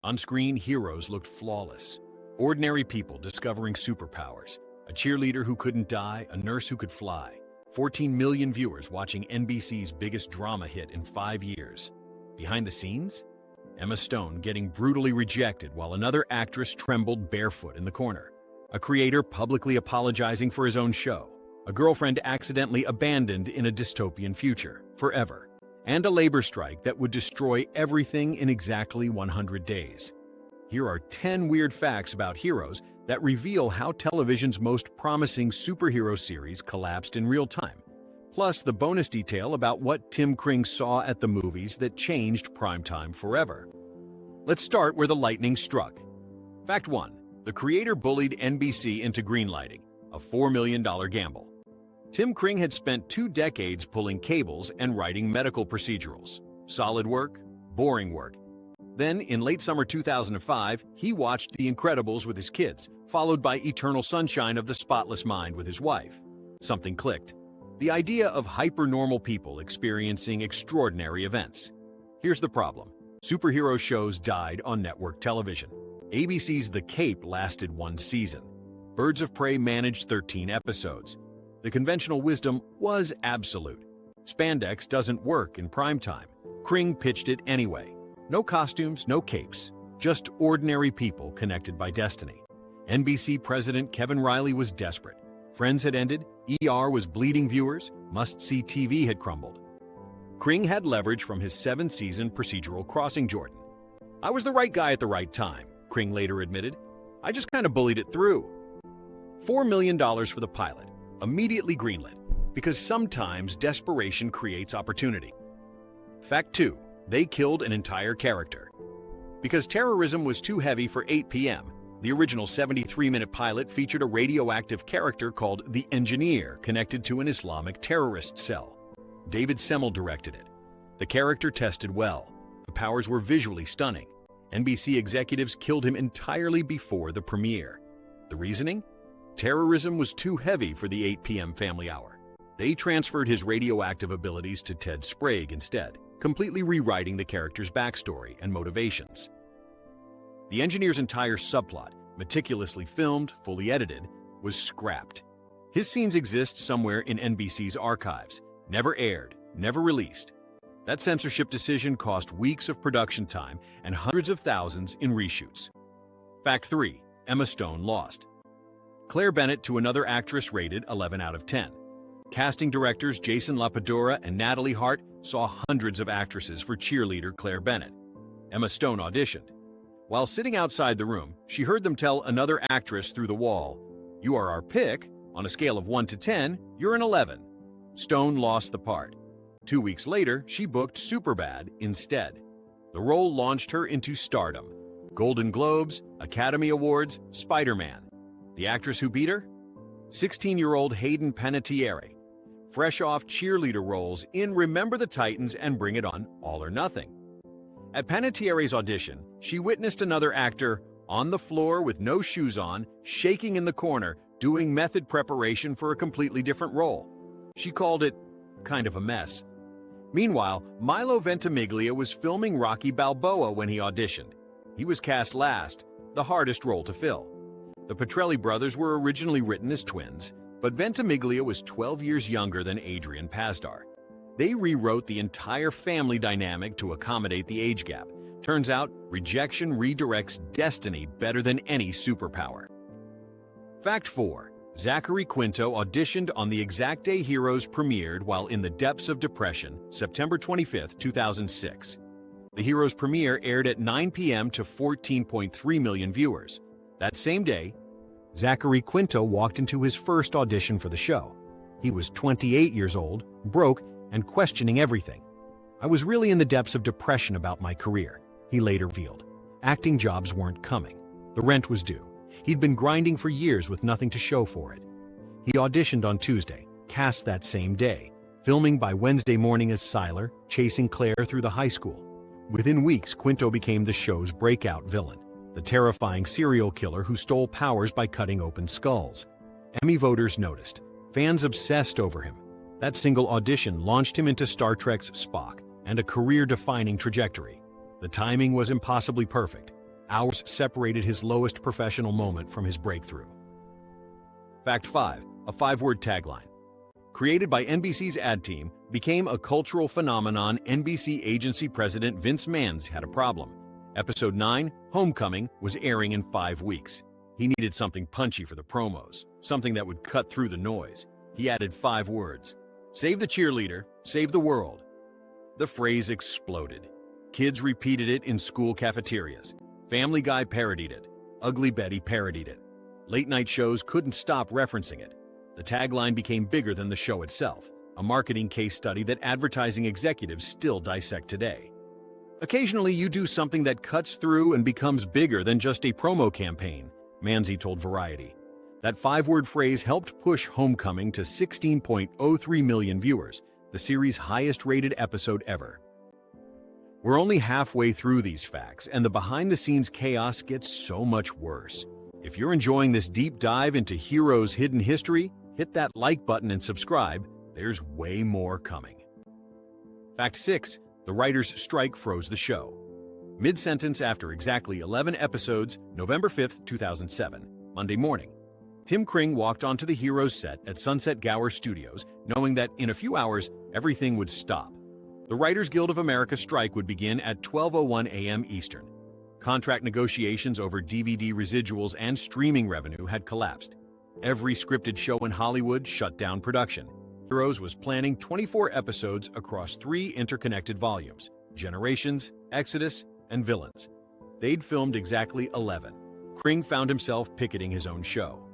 On screen, heroes looked flawless. Ordinary people discovering superpowers. A cheerleader who couldn't die, a nurse who could fly. 14 million viewers watching NBC's biggest drama hit in 5 years. Behind the scenes? Emma Stone getting brutally rejected while another actress trembled barefoot in the corner. A creator publicly apologizing for his own show. A girlfriend accidentally abandoned in a dystopian future, forever. And a labor strike that would destroy everything in exactly 100 days. Here are 10 weird facts about heroes that reveal how television's most promising superhero series collapsed in real time. Plus, the bonus detail about what Tim Kring saw at the movies that changed primetime forever. Let's start where the lightning struck. Fact 1. The creator bullied NBC into greenlighting, a $4 million gamble. Tim Kring had spent 2 decades pulling cables and writing medical procedurals. Solid work, boring work. Then, in late summer 2005, he watched The Incredibles with his kids, followed by Eternal Sunshine of the Spotless Mind with his wife. Something clicked. The idea of hyper-normal people experiencing extraordinary events. Here's the problem. Superhero shows died on network television. ABC's The Cape lasted 1 season. Birds of Prey managed 13 episodes. The conventional wisdom was absolute. Spandex doesn't work in primetime. Kring pitched it anyway. No costumes, no capes. Just ordinary people connected by destiny. NBC president Kevin Riley was desperate. Friends had ended, ER was bleeding viewers, must-see TV had crumbled. Kring had leverage from his 7-season procedural Crossing Jordan. "I was the right guy at the right time," Kring later admitted. "I just kind of bullied it through." $4 million for the pilot, immediately greenlit, because sometimes desperation creates opportunity. Fact 2. They killed an entire character. Because terrorism was too heavy for 8 p.m., the original 73-minute pilot featured a radioactive character called the Engineer connected to an Islamic terrorist cell. David Semmel directed it. The character tested well. The powers were visually stunning. NBC executives killed him entirely before the premiere. The reasoning? Terrorism was too heavy for the 8 p.m. family hour. They transferred his radioactive abilities to Ted Sprague instead, completely rewriting the character's backstory and motivations. The Engineer's entire subplot, meticulously filmed, fully edited, was scrapped. His scenes exist somewhere in NBC's archives, never aired, never released. That censorship decision cost weeks of production time and hundreds of thousands in reshoots. Fact 3. Emma Stone lost. Claire Bennett to another actress rated 11 out of 10. Casting directors Jason Lapadura and Natalie Hart saw hundreds of actresses for cheerleader Claire Bennett. Emma Stone auditioned. While sitting outside the room, she heard them tell another actress through the wall, "You are our pick. On a scale of 1 to 10, you're an 11. Stone lost the part. 2 weeks later, she booked Superbad instead. The role launched her into stardom. Golden Globes, Academy Awards, Spider-Man. The actress who beat her? 16-year-old Hayden Panettiere. Fresh off cheerleader roles in Remember the Titans and Bring It On, All or Nothing. At Panettiere's audition, she witnessed another actor on the floor with no shoes on, shaking in the corner, doing method preparation for a completely different role. She called it kind of a mess. Meanwhile, Milo Ventimiglia was filming Rocky Balboa when he auditioned. He was cast last, the hardest role to fill. The Petrelli brothers were originally written as twins, but Ventimiglia was 12 years younger than Adrian Pasdar. They rewrote the entire family dynamic to accommodate the age gap. Turns out, rejection redirects destiny better than any superpower. Fact 4. Zachary Quinto auditioned on the exact day Heroes premiered while in the depths of depression, September 25, 2006. The Heroes premiere aired at 9 p.m. to 14.3 million viewers. That same day, Zachary Quinto walked into his first audition for the show. He was 28 years old, broke, and questioning everything. "I was really in the depths of depression about my career," he later revealed. Acting jobs weren't coming. The rent was due. He'd been grinding for years with nothing to show for it. He auditioned on Tuesday, cast that same day, filming by Wednesday morning as Siler, chasing Claire through the high school. Within weeks, Quinto became the show's breakout villain, the terrifying serial killer who stole powers by cutting open skulls. Emmy voters noticed. Fans obsessed over him. That single audition launched him into Star Trek's Spock and a career-defining trajectory. The timing was impossibly perfect. Hours separated his lowest professional moment from his breakthrough. Fact 5. A 5-word tagline. Created by NBC's ad team, became a cultural phenomenon. NBC agency president Vince Manns had a problem. Episode 9, Homecoming, was airing in 5 weeks. He needed something punchy for the promos, something that would cut through the noise. He added 5 words. Save the cheerleader, save the world. The phrase exploded. Kids repeated it in school cafeterias. Family Guy parodied it. Ugly Betty parodied it. Late-night shows couldn't stop referencing it. The tagline became bigger than the show itself, a marketing case study that advertising executives still dissect today. Occasionally, you do something that cuts through and becomes bigger than just a promo campaign, Manzi told Variety. That 5-word phrase helped push Homecoming to 16.03 million viewers, the series' highest-rated episode ever. We're only halfway through these facts, and the behind-the-scenes chaos gets so much worse. If you're enjoying this deep dive into Heroes' hidden history, hit that like button and subscribe. There's way more coming. Fact 6. The writers' strike froze the show. Mid-sentence after exactly 11 episodes, November 5, 2007, Monday morning, Tim Kring walked onto the Heroes set at Sunset Gower Studios, knowing that in a few hours, everything would stop. The Writers Guild of America strike would begin at 12:01 a.m. Eastern. Contract negotiations over DVD residuals and streaming revenue had collapsed. Every scripted show in Hollywood shut down production. Heroes was planning 24 episodes across 3 interconnected volumes: Generations, Exodus, and Villains. They'd filmed exactly 11. Kring found himself picketing his own show.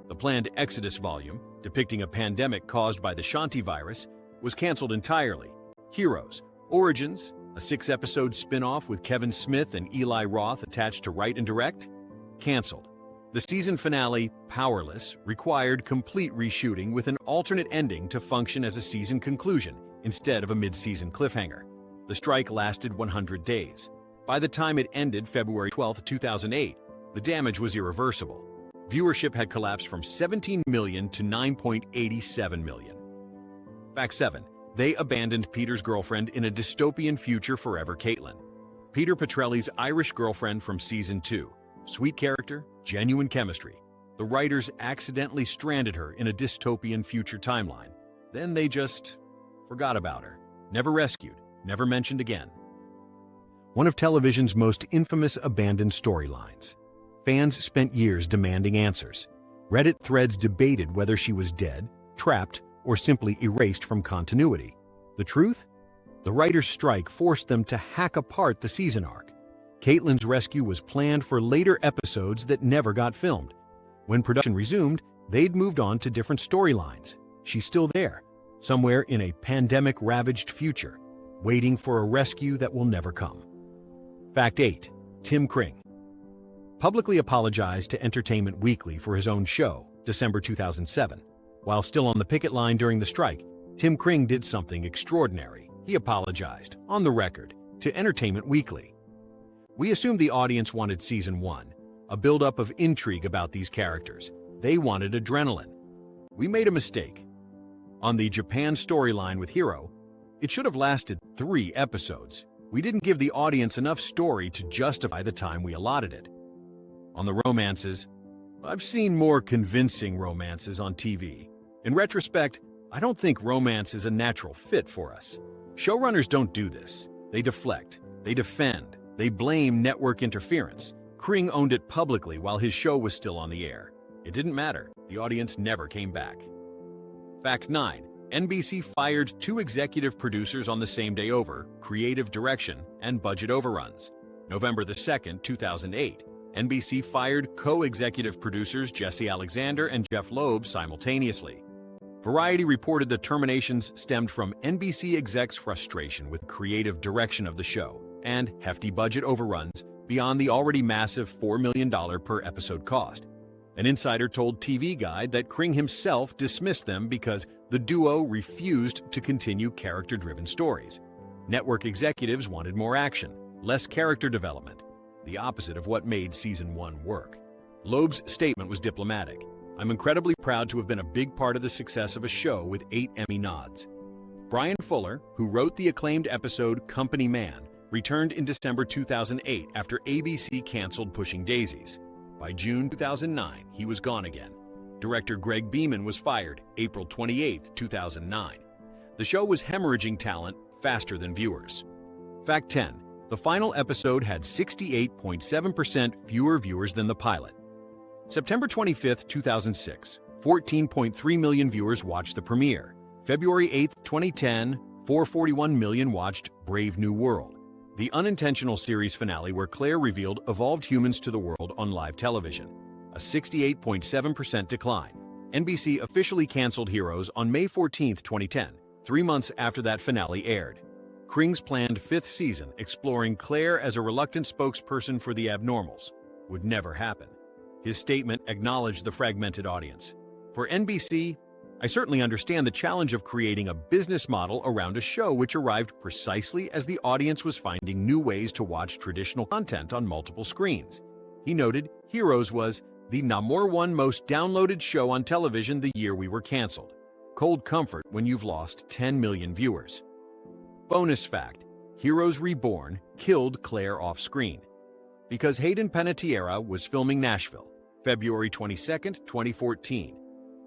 The planned Exodus volume, depicting a pandemic caused by the Shanti virus, was canceled entirely. Heroes, Origins, a 6-episode spin-off with Kevin Smith and Eli Roth attached to write and direct, canceled. The season finale, Powerless, required complete reshooting with an alternate ending to function as a season conclusion instead of a mid-season cliffhanger. The strike lasted 100 days. By the time it ended February 12, 2008, the damage was irreversible. Viewership had collapsed from 17 million to 9.87 million. Fact 7. They abandoned Peter's girlfriend in a dystopian future forever. Caitlin. Peter Petrelli's Irish girlfriend from Season 2. Sweet character, genuine chemistry. The writers accidentally stranded her in a dystopian future timeline. Then they just forgot about her. Never rescued, never mentioned again. One of television's most infamous abandoned storylines. Fans spent years demanding answers. Reddit threads debated whether she was dead, trapped, or simply erased from continuity. The truth? The writers' strike forced them to hack apart the season arc. Caitlin's rescue was planned for later episodes that never got filmed. When production resumed, they'd moved on to different storylines. She's still there, somewhere in a pandemic-ravaged future, waiting for a rescue that will never come. Fact 8. Tim Kring publicly apologized to Entertainment Weekly for his own show, December 2007. While still on the picket line during the strike, Tim Kring did something extraordinary. He apologized, on the record, to Entertainment Weekly. We assumed the audience wanted Season 1, a build-up of intrigue about these characters. They wanted adrenaline. We made a mistake. On the Japan storyline with Hero, it should have lasted 3 episodes. We didn't give the audience enough story to justify the time we allotted it. On the romances, I've seen more convincing romances on TV. In retrospect, I don't think romance is a natural fit for us. Showrunners don't do this. They deflect, they defend, they blame network interference. Kring owned it publicly while his show was still on the air. It didn't matter. The audience never came back. Fact 9. NBC fired 2 executive producers on the same day over creative direction and budget overruns. November 2, 2008. NBC fired co-executive producers Jesse Alexander and Jeff Loeb simultaneously. Variety reported the terminations stemmed from NBC execs' frustration with creative direction of the show and hefty budget overruns beyond the already massive $4 million per episode cost. An insider told TV Guide that Kring himself dismissed them because the duo refused to continue character-driven stories. Network executives wanted more action, less character development, the opposite of what made Season 1 work. Loeb's statement was diplomatic. I'm incredibly proud to have been a big part of the success of a show with 8 Emmy nods. Brian Fuller, who wrote the acclaimed episode Company Man, returned in December 2008 after ABC canceled Pushing Daisies. By June 2009, he was gone again. Director Greg Beeman was fired April 28, 2009. The show was hemorrhaging talent faster than viewers. Fact 10. The final episode had 68.7% fewer viewers than the pilot. September 25, 2006, 14.3 million viewers watched the premiere. February 8, 2010, 441 million watched Brave New World, the unintentional series finale where Claire revealed evolved humans to the world on live television. A 68.7% decline. NBC officially canceled Heroes on May 14, 2010, 3 months after that finale aired. Kring's planned 5th season, exploring Claire as a reluctant spokesperson for the abnormals, would never happen. His statement acknowledged the fragmented audience. For NBC, I certainly understand the challenge of creating a business model around a show which arrived precisely as the audience was finding new ways to watch traditional content on multiple screens. He noted, Heroes was the #1 most downloaded show on television the year we were canceled. Cold comfort when you've lost 10 million viewers. Bonus fact, Heroes Reborn killed Claire off-screen. Because Hayden Panettiere was filming Nashville, February 22, 2014.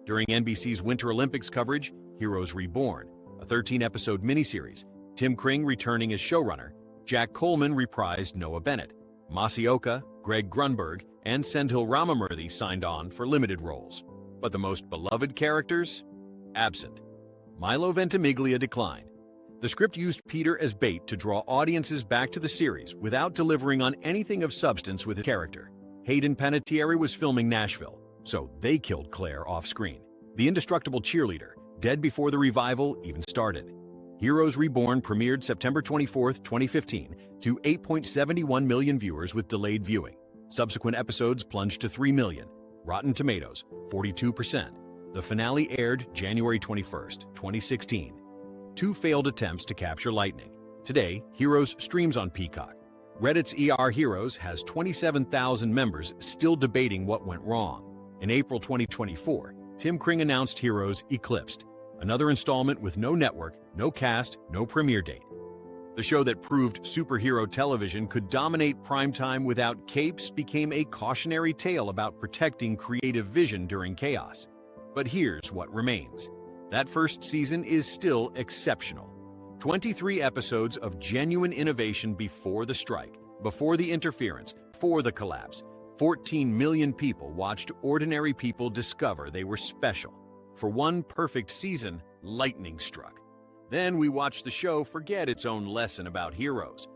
During NBC's Winter Olympics coverage, Heroes Reborn, a 13-episode miniseries, Tim Kring returning as showrunner, Jack Coleman reprised Noah Bennett, Masioka, Greg Grunberg, and Senthil Ramamurthy signed on for limited roles. But the most beloved characters? Absent. Milo Ventimiglia declined. The script used Peter as bait to draw audiences back to the series without delivering on anything of substance with his character. Hayden Panettiere was filming Nashville, so they killed Claire off-screen. The indestructible cheerleader, dead before the revival even started. Heroes Reborn premiered September 24, 2015, to 8.71 million viewers with delayed viewing. Subsequent episodes plunged to 3 million. Rotten Tomatoes, 42%. The finale aired January 21, 2016. 2 failed attempts to capture lightning. Today, Heroes streams on Peacock. Reddit's Heroes has 27,000 members still debating what went wrong. In April 2024, Tim Kring announced Heroes Eclipsed, another installment with no network, no cast, no premiere date. The show that proved superhero television could dominate primetime without capes became a cautionary tale about protecting creative vision during chaos. But here's what remains. That first season is still exceptional. 23 episodes of genuine innovation before the strike, before the interference, before the collapse. 14 million people watched ordinary people discover they were special. For one perfect season, lightning struck. Then we watched the show forget its own lesson about heroes.